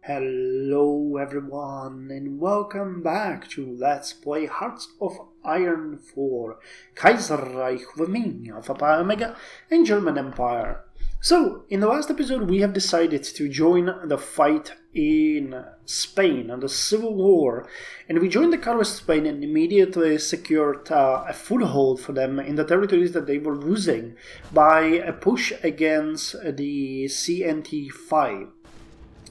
Hello everyone and welcome back to Let's Play Hearts of Iron 4 Kaiserreich Vienna of Omega and German Empire. So, in the last episode we have decided to join the fight in Spain and the Civil War, and we joined the Conquest of Spain and immediately secured a foothold for them in the territories that they were losing by a push against the CNT5.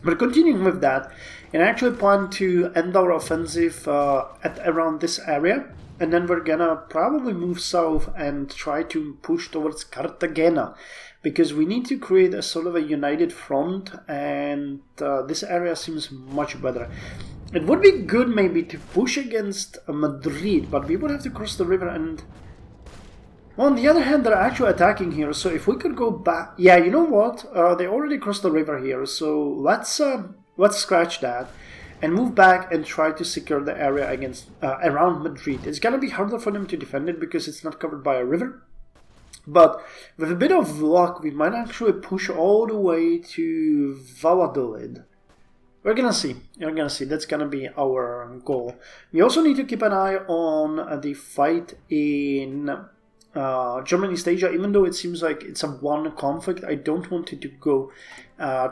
We're continuing with that, and I actually plan to end our offensive at around this area, and then we're gonna probably move south and try to push towards Cartagena, because we need to create a sort of a united front, and this area seems much better. It would be good maybe to push against Madrid, but we would have to cross the river and... Well, on the other hand, they're actually attacking here, so if we could go back... Yeah, you know what? They already crossed the river here, so let's scratch that and move back and try to secure the area against around Madrid. It's gonna be harder for them to defend it because it's not covered by a river, but with a bit of luck, we might actually push all the way to Valladolid. We're gonna see. You're gonna see. That's gonna be our goal. We also need to keep an eye on the fight in... German East Asia, even though it seems like it's a one conflict, I don't want it to go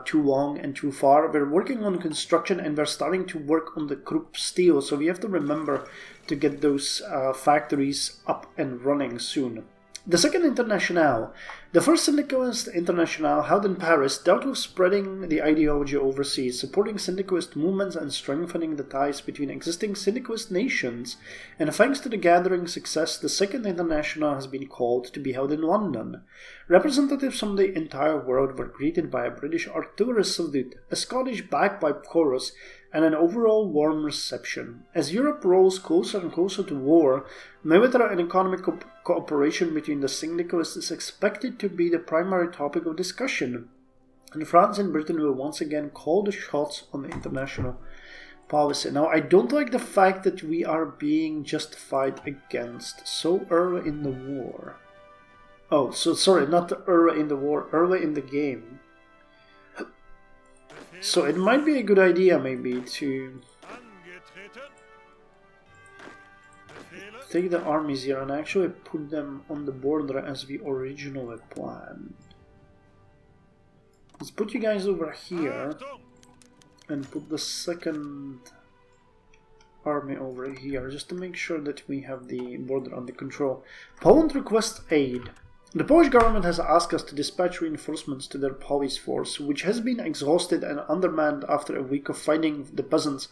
too long and too far. We're working on construction and we're starting to work on the Krupp steel, so we have to remember to get those factories up and running soon. The Second Internationale. The first syndicalist Internationale, held in Paris, dealt with spreading the ideology overseas, supporting syndicalist movements and strengthening the ties between existing syndicalist nations, and thanks to the gathering success, the Second Internationale has been called to be held in London. Representatives from the entire world were greeted by a British artillery salute, a Scottish bagpipe chorus, and an overall warm reception. As Europe rolls closer and closer to war, military and economic cooperation between the syndicalists is expected to be the primary topic of discussion, and France and Britain will once again call the shots on the international policy. Now, I don't like the fact that we are being justified against so early in the war. Oh, so sorry, not early in the war, early in the game. So it might be a good idea maybe to take the armies here and actually put them on the border as we originally planned. Let's put you guys over here and put the second army over here just to make sure that we have the border under control. Poland requests aid. The Polish government has asked us to dispatch reinforcements to their police force, which has been exhausted and undermanned after a week of fighting the peasant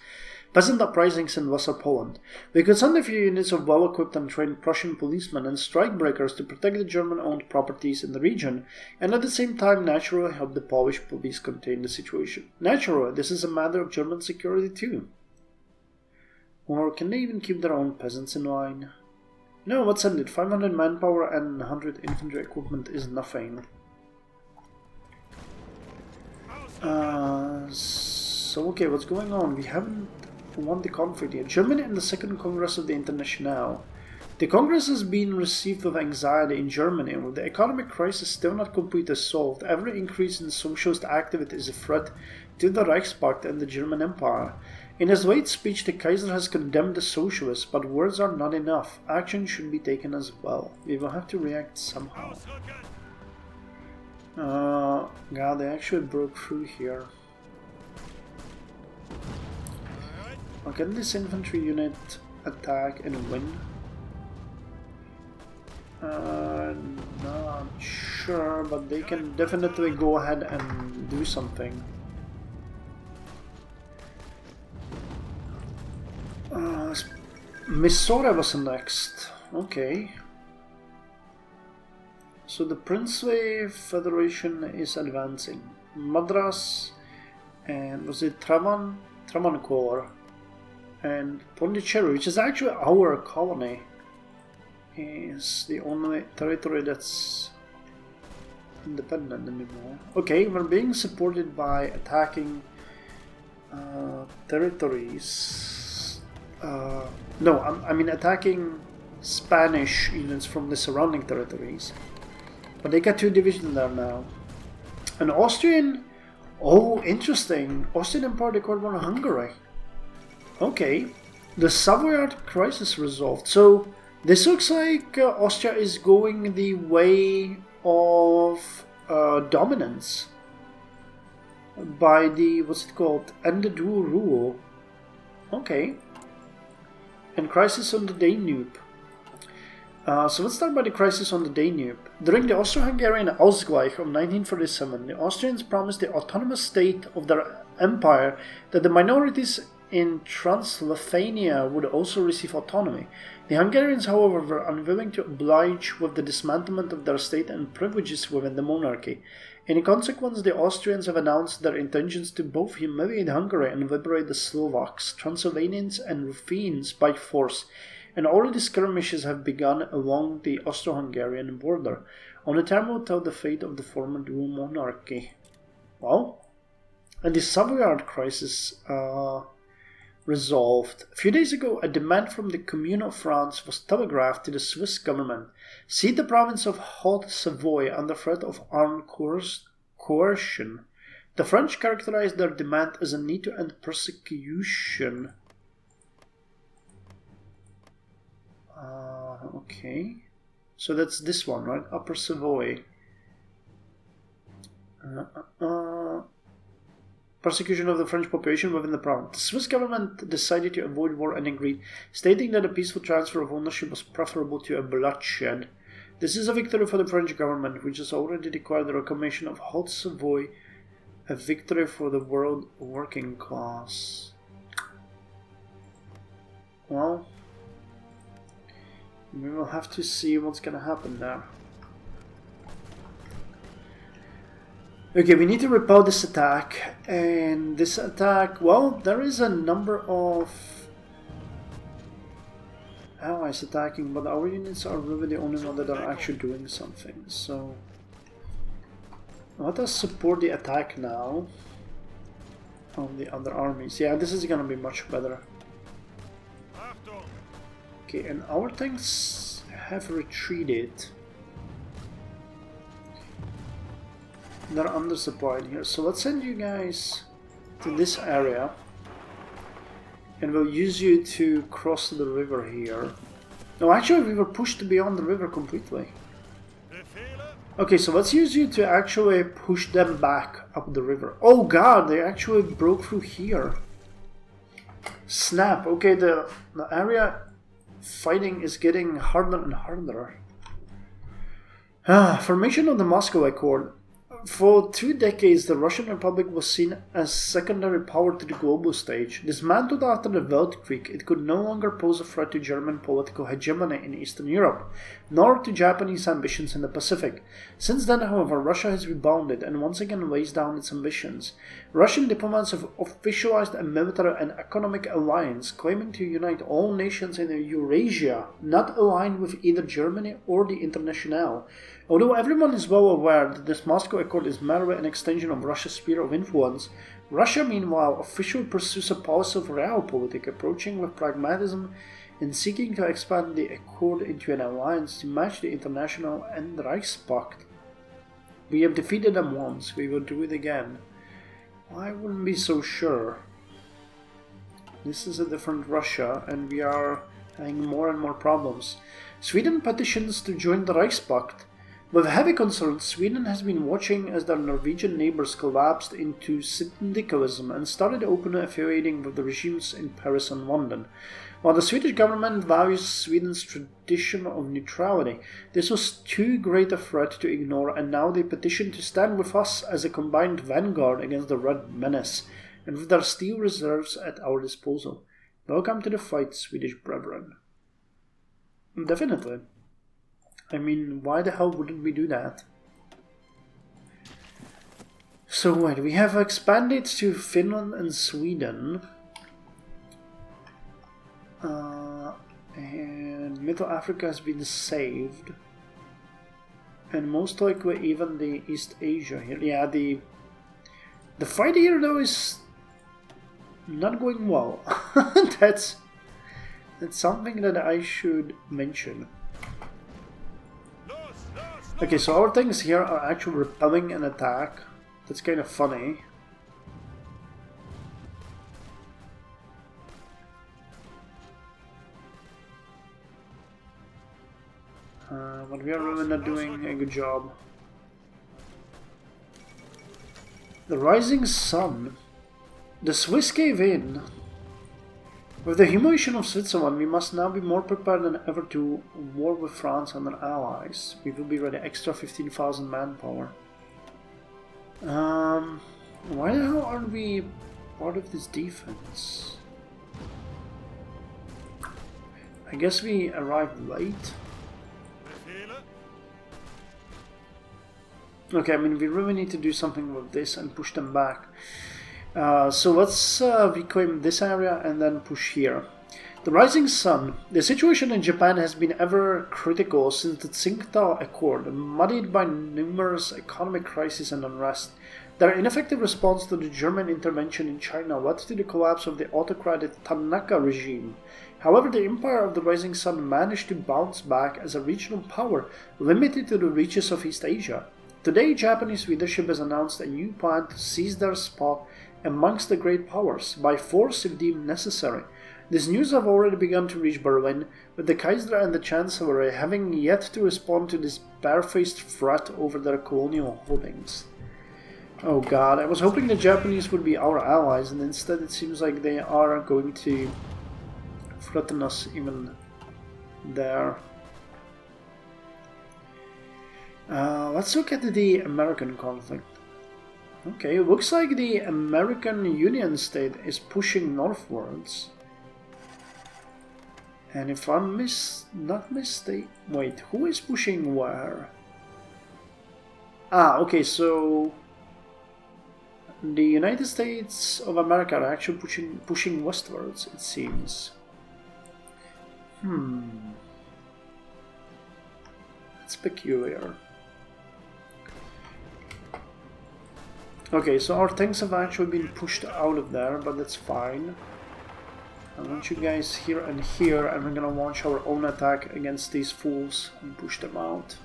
uprisings in Lesser Poland. We could send a few units of well-equipped and trained Prussian policemen and strikebreakers to protect the German-owned properties in the region, and at the same time naturally help the Polish police contain the situation. Naturally, this is a matter of German security too. Or can they even keep their own peasants in line? No, let's send it. 500 manpower and 100 infantry equipment is nothing. So, okay, what's going on? We haven't won the conflict yet. Germany and the Second Congress of the Internationale. The Congress has been received with anxiety in Germany, with the economic crisis still not completely solved. Every increase in socialist activity is a threat to the Reichspakt and the German Empire. In his late speech, the Kaiser has condemned the socialists, but words are not enough. Action should be taken as well. We will have to react somehow. God, they actually broke through here. Can this infantry unit attack and win? Not sure, but they can definitely go ahead and do something. Mysore was next. Okay. So the Princely Federation is advancing. Madras and was it Travancore and Pondicherry, which is actually our colony, is the only territory that's independent anymore. Okay, we're being supported by attacking territories. No, I mean attacking Spanish units from the surrounding territories. But they got 2 divisions there now. An Austrian Oh, interesting. Austrian Empire declared war on Hungary. Okay. The Savoyard crisis resolved. So, this looks like Austria is going the way of dominance. By the, what's it called? End the dual rule. Okay. And crisis on the Danube. So let's start by the crisis on the Danube. During the Austro-Hungarian Ausgleich of 1947, the Austrians promised the autonomous state of their empire that the minorities in Transylvania would also receive autonomy. The Hungarians, however, were unwilling to oblige with the dismantlement of their state and privileges within the monarchy. In consequence, the Austrians have announced their intentions to both humiliate Hungary and liberate the Slovaks, Transylvanians, and Ruthenes by force, and already skirmishes have begun along the Austro-Hungarian border. Only time will tell the fate of the former dual monarchy. Well, and the Savoyard crisis resolved. A few days ago, a demand from the Commune of France was telegraphed to the Swiss government. Cede the province of Haute-Savoy under threat of armed coercion. The French characterized their demand as a need to end persecution. Okay. So that's this one, right? Upper Savoy. Persecution of the French population within the province. The Swiss government decided to avoid war and agreed, stating that a peaceful transfer of ownership was preferable to a bloodshed. This is a victory for the French government, which has already declared the reclamation of Haute-Savoy a victory for the world working class. Well, we will have to see what's gonna happen there. Okay, we need to repel this attack, and this attack, well, there is a number of allies attacking, but our units are really the only ones that are actually doing something, so let us support the attack now on the other armies. Yeah, this is gonna be much better. Okay, and our tanks have retreated. They're undersupplied here, so let's send you guys to this area, and we'll use you to cross the river here. No, actually we were pushed beyond the river completely. Okay, so let's use you to actually push them back up the river. Oh god, they actually broke through here. Snap. Okay, the area fighting is getting harder and harder. Formation of the Moscow Accord. For 2 decades, the Russian Republic was seen as secondary power to the global stage. Dismantled after the Weltkrieg, it could no longer pose a threat to German political hegemony in Eastern Europe, nor to Japanese ambitions in the Pacific. Since then, however, Russia has rebounded and once again weighs down its ambitions. Russian diplomats have officialized a military and economic alliance, claiming to unite all nations in Eurasia, not aligned with either Germany or the Internationale. Although everyone is well aware that this Moscow Accord is merely an extension of Russia's sphere of influence, Russia meanwhile officially pursues a policy of realpolitik, approaching with pragmatism and seeking to expand the Accord into an alliance to match the Internationale and Reichspakt. We have defeated them once, we will do it again. I wouldn't be so sure. This is a different Russia, and we are having more and more problems. Sweden petitions to join the Reichspakt. With heavy concern, Sweden has been watching as their Norwegian neighbors collapsed into syndicalism and started openly affiliating with the regimes in Paris and London. While the Swedish government values Sweden's tradition of neutrality, this was too great a threat to ignore, and now they petition to stand with us as a combined vanguard against the Red Menace, and with their steel reserves at our disposal. Welcome to the fight, Swedish brethren. Definitely. I mean, why the hell wouldn't we do that? So wait, we have expanded to Finland and Sweden. And Middle Africa has been saved. And most likely even the East Asia here. Yeah, the fight here though is not going well. That's something that I should mention. Okay, so our things here are actually repelling an attack. That's kind of funny. But we are really not doing a good job. The rising sun. The Swiss gave in. With the humiliation of Switzerland, we must now be more prepared than ever to war with France and their allies. We will be ready extra 15,000 manpower. Why the hell aren't we part of this defense? I guess we arrived late. Okay, I mean, we really need to do something with this and push them back. So let's reclaim this area and then push here. The rising sun. The situation in Japan has been ever critical since the Tsingtao Accord, muddied by numerous economic crises and unrest. Their ineffective response to the German intervention in China led to the collapse of the autocratic Tanaka regime. However, the Empire of the Rising Sun managed to bounce back as a regional power limited to the reaches of East Asia. Today, Japanese leadership has announced a new plan to seize their spot amongst the great powers, by force if deemed necessary. This news have already begun to reach Berlin, with the Kaiser and the Chancellor having yet to respond to this barefaced threat over their colonial holdings. Oh god, I was hoping the Japanese would be our allies, and instead it seems like they are going to threaten us even there. Let's look at the American conflict. Okay, it looks like the American Union State is pushing northwards. And if I'm not mistaken... Wait, who is pushing where? Ah, okay, so... The United States of America are actually pushing westwards, it seems. That's peculiar. Okay, so our tanks have actually been pushed out of there, but that's fine. I want you guys here and here, and we're gonna launch our own attack against these fools and push them out.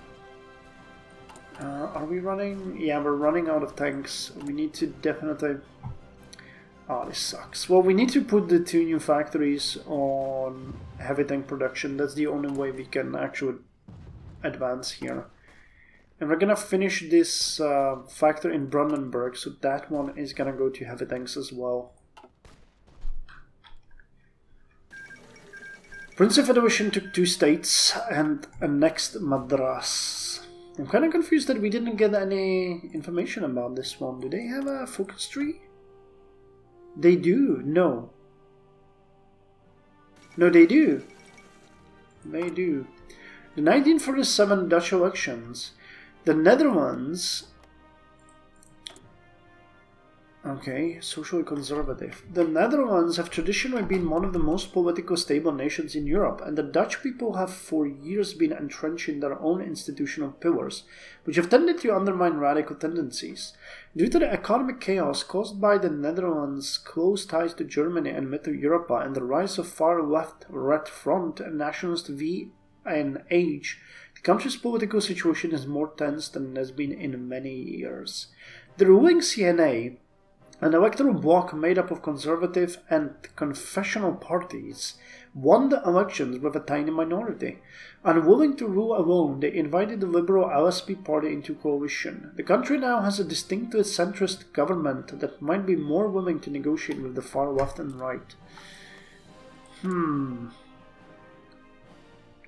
Are we running? Yeah, we're running out of tanks. We need to definitely... Oh, this sucks. Well, we need to put the 2 new factories on heavy tank production. That's the only way we can actually advance here. And we're gonna finish this factory in Brandenburg, so that one is gonna go to heavy tanks as well. Prince of Federation took 2 states and annexed Madras. I'm kinda confused that we didn't get any information about this one. Do they have a focus tree? They do. No. No, they do. They do. The 1947 Dutch elections. The Netherlands... Okay, socially conservative. The Netherlands have traditionally been one of the most politically stable nations in Europe, and the Dutch people have for years been entrenched in their own institutional pillars, which have tended to undermine radical tendencies. Due to the economic chaos caused by the Netherlands' close ties to Germany and Middle Europe and the rise of far-left Red Front and nationalist VNH, the country's political situation is more tense than it has been in many years. The ruling CNA, an electoral bloc made up of conservative and confessional parties, won the elections with a tiny minority. Unwilling to rule alone, they invited the liberal LSP party into coalition. The country now has a distinctly centrist government that might be more willing to negotiate with the far left and right. It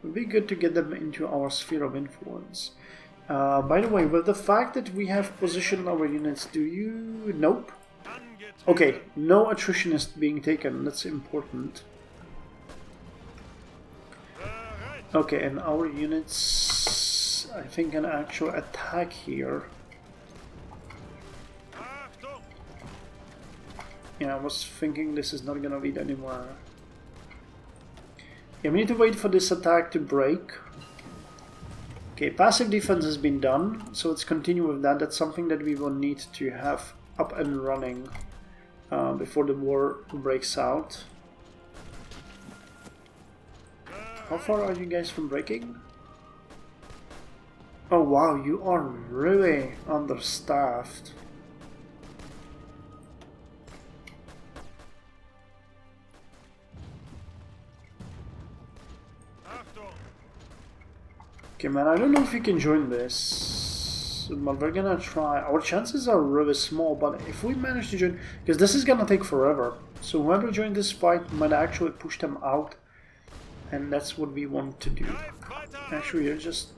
would be good to get them into our sphere of influence. By the way, with the fact that we have positioned our units, do you... Nope. Okay, no attrition is being taken, that's important. Okay, and our units, I think, an actual attack here. Yeah, I was thinking this is not gonna lead anywhere. Yeah, we need to wait for this attack to break. Okay, passive defense has been done, so let's continue with that. That's something that we will need to have up and running before the war breaks out. How far are you guys from breaking? Oh wow, you are really understaffed. Okay, man, I don't know if we can join this, but we're gonna try. Our chances are really small, but if we manage to join, because this is gonna take forever, so whoever joins this fight might actually push them out, and that's what we want to do. Actually, you're just...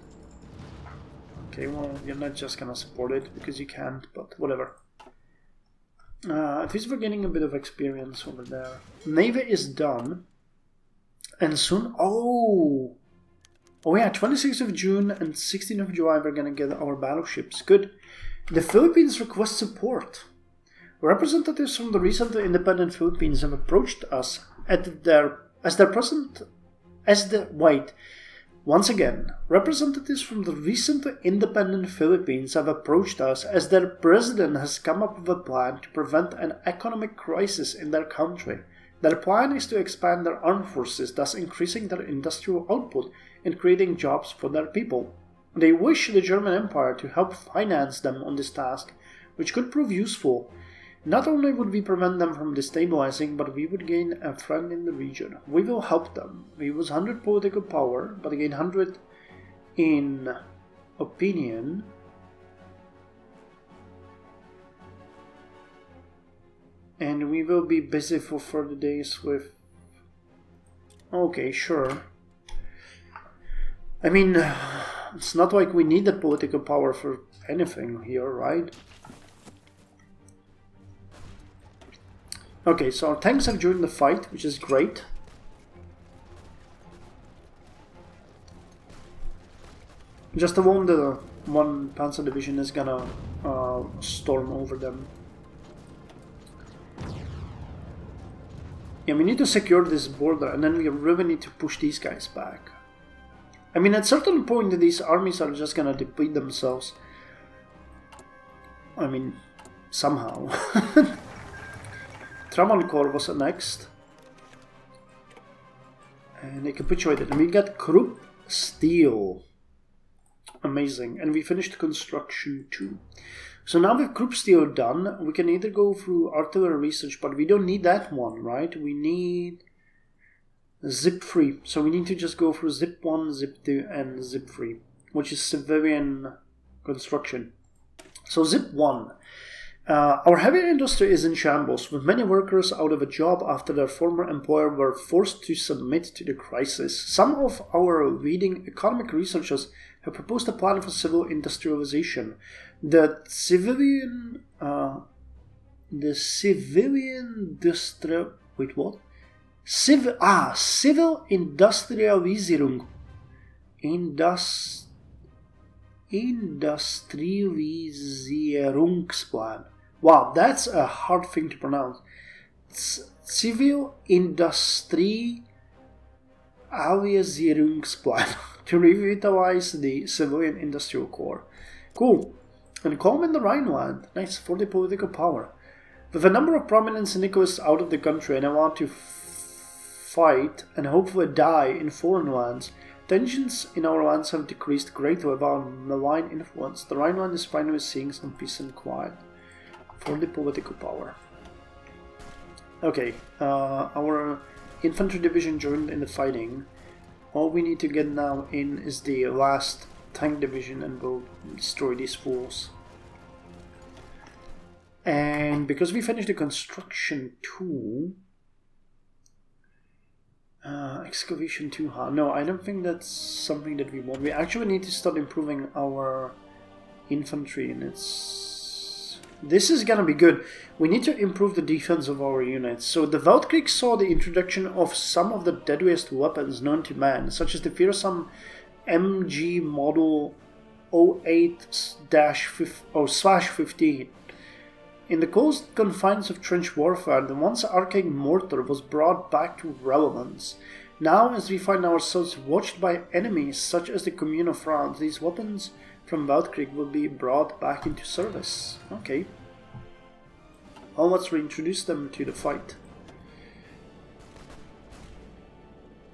Okay, well, you're not just gonna support it, because you can't, but whatever. At least we're getting a bit of experience over there. Navy is done, and soon... Oh yeah, 26th of June and 16th of July we're gonna get our battleships. Good. The Philippines request support. Representatives from the recently independent Philippines have approached us Once again, representatives from the recently independent Philippines have approached us as their president has come up with a plan to prevent an economic crisis in their country. Their plan is to expand their armed forces, thus increasing their industrial output and creating jobs for their people. They wish the German Empire to help finance them on this task, which could prove useful. Not only would we prevent them from destabilizing, but we would gain a friend in the region. We will help them. We use 100 political power, but gain 100 in opinion. And we will be busy for further days with... Okay, sure. I mean, it's not like we need the political power for anything here, right? Okay, so our tanks have joined the fight, which is great. Just the one Panzer division is gonna storm over them. Yeah, we need to secure this border, and then we really need to push these guys back. I mean, at a certain point, these armies are just gonna deplete themselves. I mean, somehow. Travancore was next. And they capitulated. And we got Krupp Steel. Amazing. And we finished construction too. So now with Krupp Steel done, we can either go through artillery research, but we don't need that one, right? We need Zip 3. So we need to just go through Zip 1, Zip 2, and Zip 3, which is civilian construction. So Zip 1. Our heavy industry is in shambles, with many workers out of a job after their former employer were forced to submit to the crisis. Some of our leading economic researchers have proposed a plan for civil industrialization. Civil Industrialisierung. Industrialisierungsplan. Wow, that's a hard thing to pronounce. Civil Industrialisierungsplan to revitalize the civilian industrial core. Cool. And calm in the Rhineland. Nice, for the political power. With a number of prominent syndicalists out of the country, and I want to fight and hopefully die in foreign lands, tensions in our lands have decreased greatly about malign influence. The Rhineland is finally seeing some peace and quiet. For the political power. Okay, our infantry division joined in the fighting. All we need to get now in is the last tank division, and we'll destroy these fools. And because we finished the construction 2... excavation 2, no, I don't think that's something that we want. We actually need to start improving our infantry, and this is gonna be good. We need to improve the defense of our units. So the Weltkrieg saw the introduction of some of the deadliest weapons known to man, such as the fearsome MG model 08-15. In the close confines of trench warfare, the once arcane mortar was brought back to relevance. Now, as we find ourselves watched by enemies such as the Commune of France, these weapons from Weltkrieg will be brought back into service. Okay. Well, let's reintroduce them to the fight.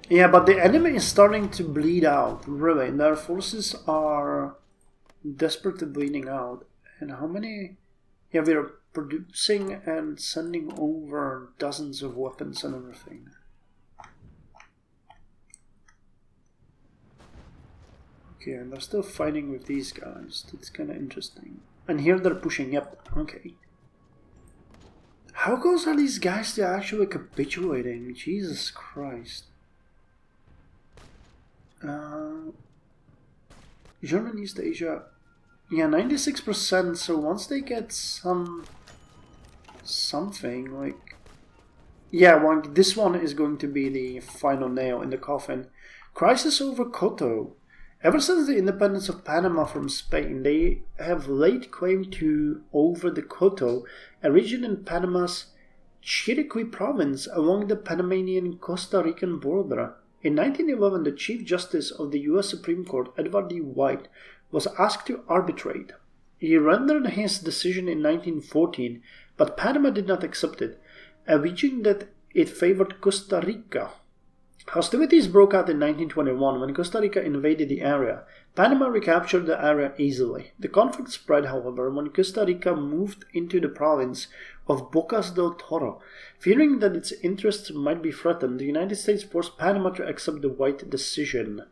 Yeah, but the enemy is starting to bleed out, really. Their forces are desperately bleeding out. And how many... Yeah, we're producing and sending over dozens of weapons and everything. Okay, and they're still fighting with these guys. That's kind of interesting. And here they're pushing. Yep. Okay. How close are these guys to actually capitulating? Jesus Christ. German East Asia. Yeah, 96%. So once they get something like, yeah, this one is going to be the final nail in the coffin. Crisis over Koto. Ever since the independence of Panama from Spain, they have laid claim to over the Koto, a region in Panama's Chiriquí province along the Panamanian-Costa Rican border. In 1911, the Chief Justice of the U.S. Supreme Court, Edward D. White, was asked to arbitrate. He rendered his decision in 1914, but Panama did not accept it, alleging that it favored Costa Rica. Hostilities broke out in 1921 when Costa Rica invaded the area. Panama recaptured the area easily. The conflict spread, however, when Costa Rica moved into the province of Bocas del Toro. Fearing that its interests might be threatened, the United States forced Panama to accept the White decision.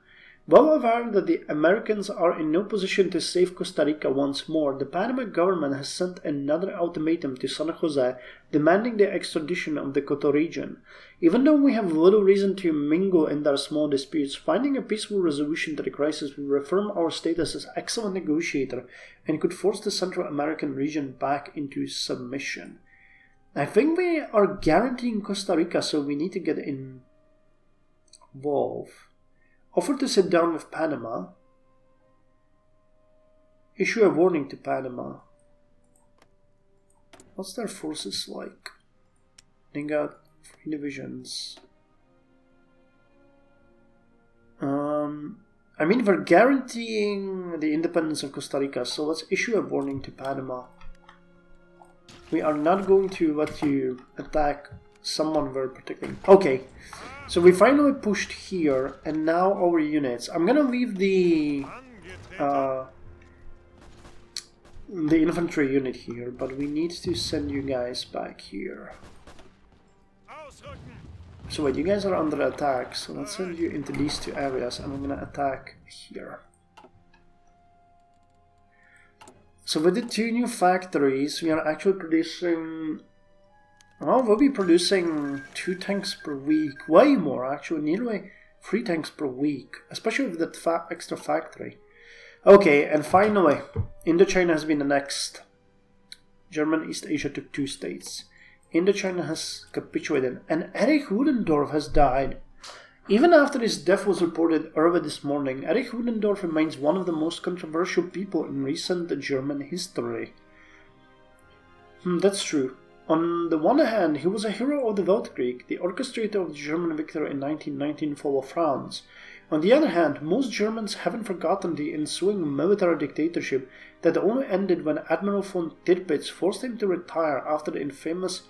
Well aware that the Americans are in no position to save Costa Rica once more, the Panama government has sent another ultimatum to San Jose demanding the extradition of the Koto region. Even though we have little reason to mingle in their small disputes, finding a peaceful resolution to the crisis will reaffirm our status as excellent negotiator and could force the Central American region back into submission. I think we are guaranteeing Costa Rica, so we need to get involved. Offer to sit down with Panama. Issue a warning to Panama. What's their forces like? They got 3 divisions. I mean, we're guaranteeing the independence of Costa Rica, so let's issue a warning to Panama. We are not going to let you attack someone very particular. Okay. So we finally pushed here, and now our units. I'm gonna leave the infantry unit here, but we need to send you guys back here. So wait, you guys are under attack, so let's send you into these 2 areas, and I'm gonna attack here. So with the 2 new factories, we are actually producing... Oh, we'll be producing 2 tanks per week. Way more, actually. Nearly 3 tanks per week. Especially with that extra factory. Okay, and finally, Indochina has been annexed. German East Asia took 2 states. Indochina has capitulated. And Erich Ludendorff has died. Even after his death was reported early this morning, Erich Ludendorff remains one of the most controversial people in recent German history. That's true. On the one hand, he was a hero of the Weltkrieg, the orchestrator of the German victory in 1919 fall of France. On the other hand, most Germans haven't forgotten the ensuing military dictatorship that only ended when Admiral von Tirpitz forced him to retire after the infamous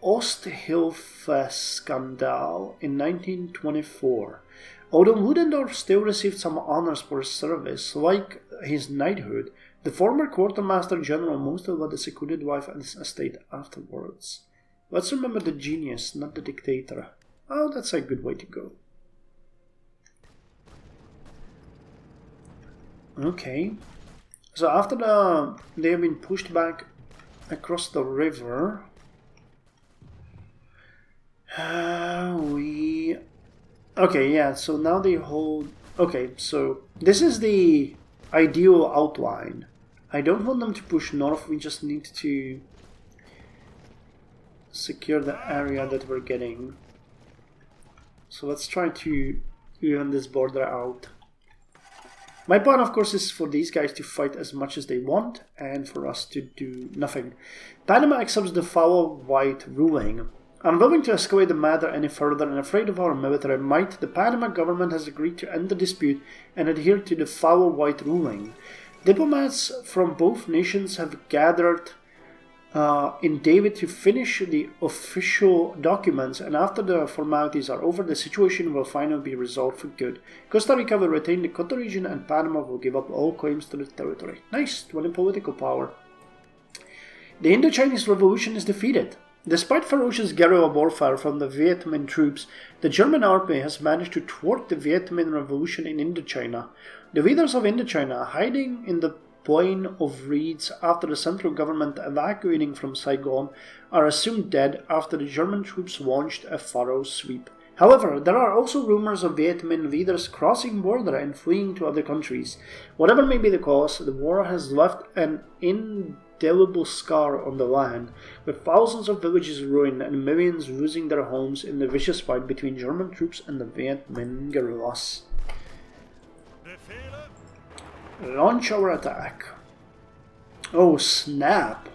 Osthilfe scandal in 1924. Although Ludendorff still received some honors for his service, like his knighthood, the former quartermaster general mostly led a secluded life and his estate afterwards. Let's remember the genius, not the dictator. Oh, that's a good way to go. Okay. So after they have been pushed back across the river, okay, yeah, so now they hold... Okay, so this is the ideal outline. I don't want them to push north, we just need to secure the area that we're getting. So let's try to even this border out. My plan, of course, is for these guys to fight as much as they want and for us to do nothing. Panama accepts the foul white ruling. Unwilling to escalate the matter any further and afraid of our military might, the Panama government has agreed to end the dispute and adhere to the foul white ruling. Diplomats from both nations have gathered in David to finish the official documents, and after the formalities are over, the situation will finally be resolved for good. Costa Rica will retain the Koto region and Panama will give up all claims to the territory. Nice, 20 political power. The Indo-Chinese Revolution is defeated. Despite ferocious guerrilla warfare from the Viet Minh troops, the German army has managed to thwart the Viet Minh Revolution in Indochina. The leaders of Indochina, hiding in the plain of reeds after the central government evacuating from Saigon, are assumed dead after the German troops launched a thorough sweep. However, there are also rumors of Viet Minh leaders crossing border and fleeing to other countries. Whatever may be the cause, the war has left an indelible scar on the land, with thousands of villages ruined and millions losing their homes in the vicious fight between German troops and the Viet Minh guerrillas. Launch our attack. Oh snap!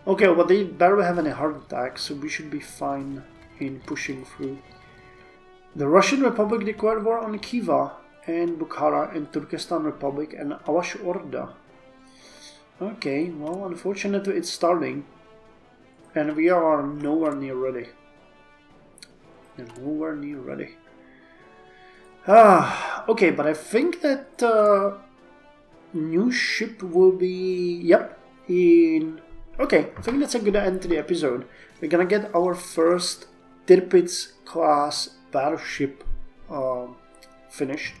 Okay, well they barely have any heart attacks, so we should be fine in pushing through. The Russian Republic declared war on Khiva and Bukhara and Turkestan Republic and Avash Orda. Okay, well unfortunately it's starting and we are nowhere near ready. Okay, but I think that new ship will be, okay, I think that's a good end to the episode. We're gonna get our first Tirpitz class battleship finished.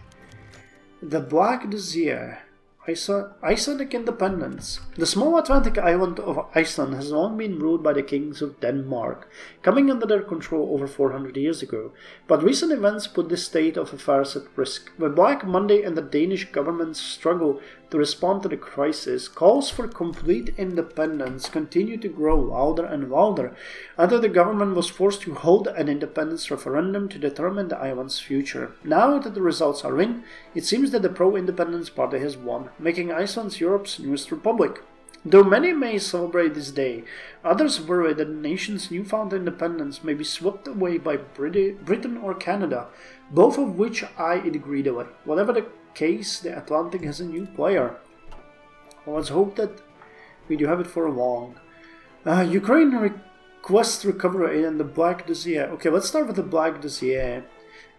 The Black Desire, Icelandic independence. The small Atlantic island of Iceland has long been ruled by the kings of Denmark, coming under their control over 400 years ago. But recent events put this state of affairs at risk. The Black Monday and the Danish government's struggle to respond to the crisis, calls for complete independence continue to grow louder and louder until the government was forced to hold an independence referendum to determine the island's future. Now that the results are in, it seems that the pro-independence party has won, making Iceland Europe's newest republic. Though many may celebrate this day, others worry that the nation's newfound independence may be swept away by Britain or Canada, both of which I agree with. Whatever the case, the Atlantic has a new player. Well, let's hope that we do have it for long. Ukraine requests recovery aid and the Black Dossier. Okay, let's start with the Black Dossier.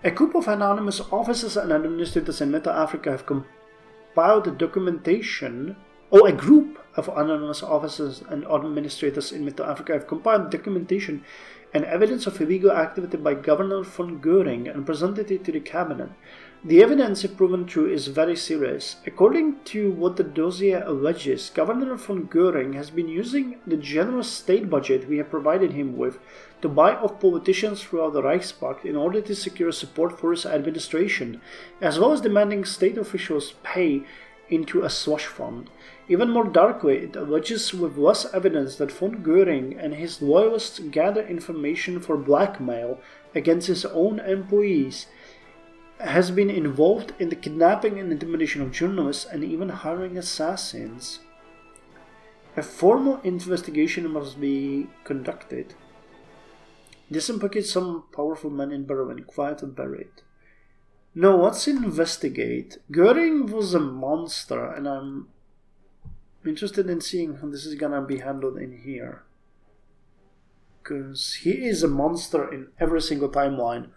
A group of anonymous officers and administrators in Middle Africa have compiled documentation. A group of anonymous officers and administrators in Middle Africa have compiled documentation and evidence of illegal activity by Governor von Goering and presented it to the cabinet. The evidence, if proven true, is very serious. According to what the dossier alleges, Governor von Goering has been using the generous state budget we have provided him with to buy off politicians throughout the Reichspakt in order to secure support for his administration, as well as demanding state officials pay into a slush fund. Even more darkly, it alleges with less evidence that von Goering and his loyalists gather information for blackmail against his own employees, has been involved in the kidnapping and intimidation of journalists and even hiring assassins. A formal investigation must be conducted. This implicates some powerful men in Berlin, quietly buried. No, let's investigate. Goering was a monster, and I'm interested in seeing how this is gonna be handled in here. Because he is a monster in every single timeline.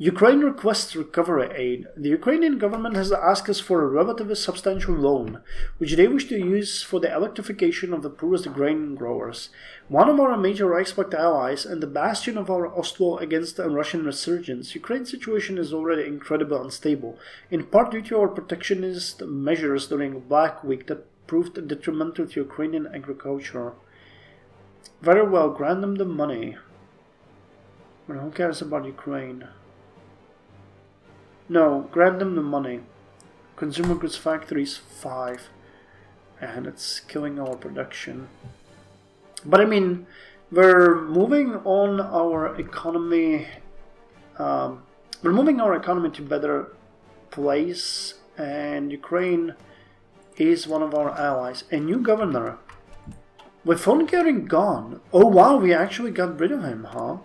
Ukraine requests recovery aid. The Ukrainian government has asked us for a relatively substantial loan, which they wish to use for the electrification of the poorest grain growers. One of our major Reichspakt allies and the bastion of our Ostwall against the Russian resurgence, Ukraine's situation is already incredibly unstable, in part due to our protectionist measures during Black Week that proved detrimental to Ukrainian agriculture. Very well, grant them the money. But who cares about Ukraine? No, grant them the money. Consumer goods factories 5. And it's killing our production. But I mean, we're moving on our economy. We're moving our economy to a better place. And Ukraine is one of our allies. A new governor. With von Goering gone. Oh wow, we actually got rid of him, huh?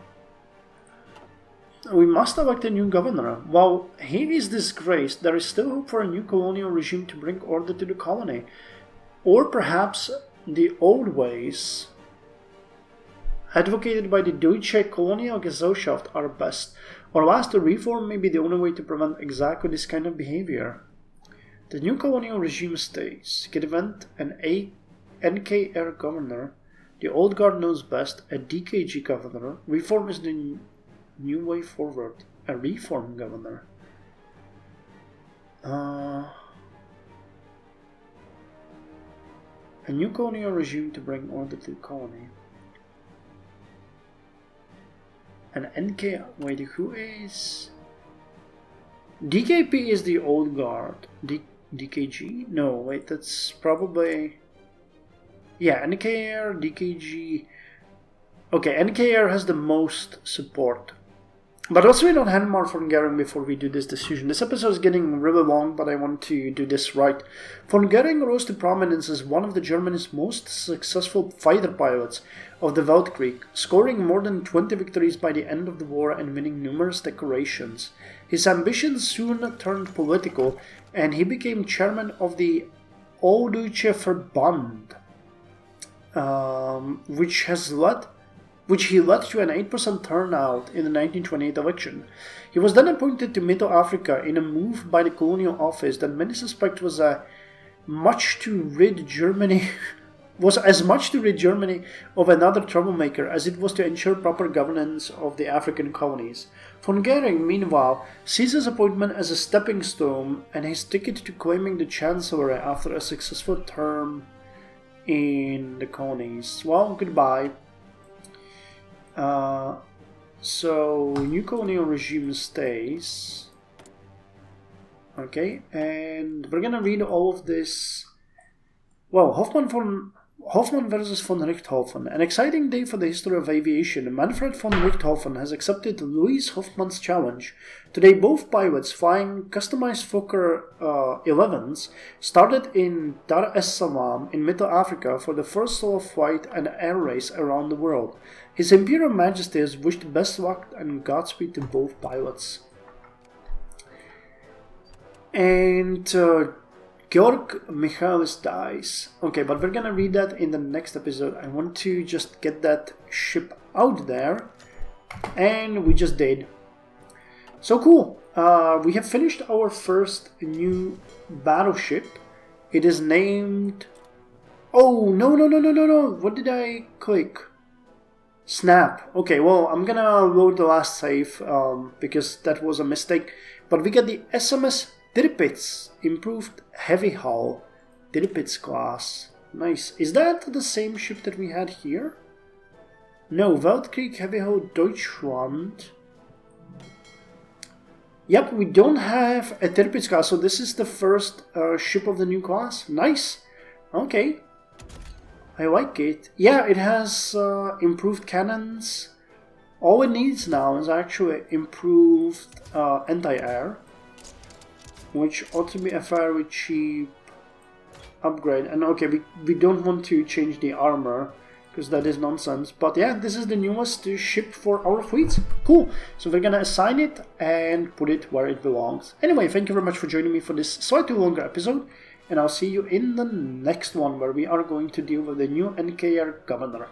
We must elect a new governor. While he is disgraced, there is still hope for a new colonial regime to bring order to the colony. Or perhaps the old ways advocated by the Deutsche Kolonialgesellschaft are best. Or last, a reform may be the only way to prevent exactly this kind of behavior. The new colonial regime states, Gedevent an NKR governor, the old guard knows best, a DKG governor, reform is the new way forward, a reform governor. A new colonial regime to bring order to the colony. An NK. Wait, who is. DKP is the old guard. DKG? No, wait, that's probably. Yeah, NKR, DKG. Okay, NKR has the most support. But also we don't have more von Goering before we do this decision. This episode is getting really long, but I want to do this right. Von Goering rose to prominence as one of the Germany's most successful fighter pilots of the Weltkrieg, scoring more than 20 victories by the end of the war and winning numerous decorations. His ambitions soon turned political, and he became chairman of the Alldeutsche Verband, which he led to an 8% turnout in the 1928 election. He was then appointed to Middle Africa in a move by the colonial office that many suspect was as much to rid Germany of another troublemaker as it was to ensure proper governance of the African colonies. Von Goering, meanwhile, sees his appointment as a stepping stone and his ticket to claiming the chancellery after a successful term in the colonies. Well, goodbye. So new colonial regime stays. Okay, and we're gonna read all of this. Well, Hoffmann versus von Richthofen. An exciting day for the history of aviation. Manfred von Richthofen has accepted Louis Hoffmann's challenge. Today, both pilots flying customized Fokker 11s started in Dar es Salaam in Middle Africa for the first solo flight and air race around the world. His Imperial Majesty has wished best luck and Godspeed to both pilots. And Georg Michaelis dies. Okay, but we're gonna read that in the next episode. I want to just get that ship out there. And we just did. So cool. We have finished our first new battleship. It is named... Oh, no. What did I click? Snap. Okay, well, I'm gonna load the last save because that was a mistake. But we get the SMS Tirpitz, improved heavy hull, Tirpitz class. Nice. Is that the same ship that we had here? No, Weltkrieg heavy hull Deutschland. Yep, we don't have a Tirpitz class, so this is the first ship of the new class. Nice. Okay. I like it. Yeah, it has improved cannons. All it needs now is actually improved anti-air, which ought to be a fairly cheap upgrade. And okay, we don't want to change the armor, because that is nonsense. But yeah, this is the newest ship for our fleet. Cool. So we're gonna assign it and put it where it belongs. Anyway, thank you very much for joining me for this slightly longer episode. And I'll see you in the next one, where we are going to deal with the new NKR governor.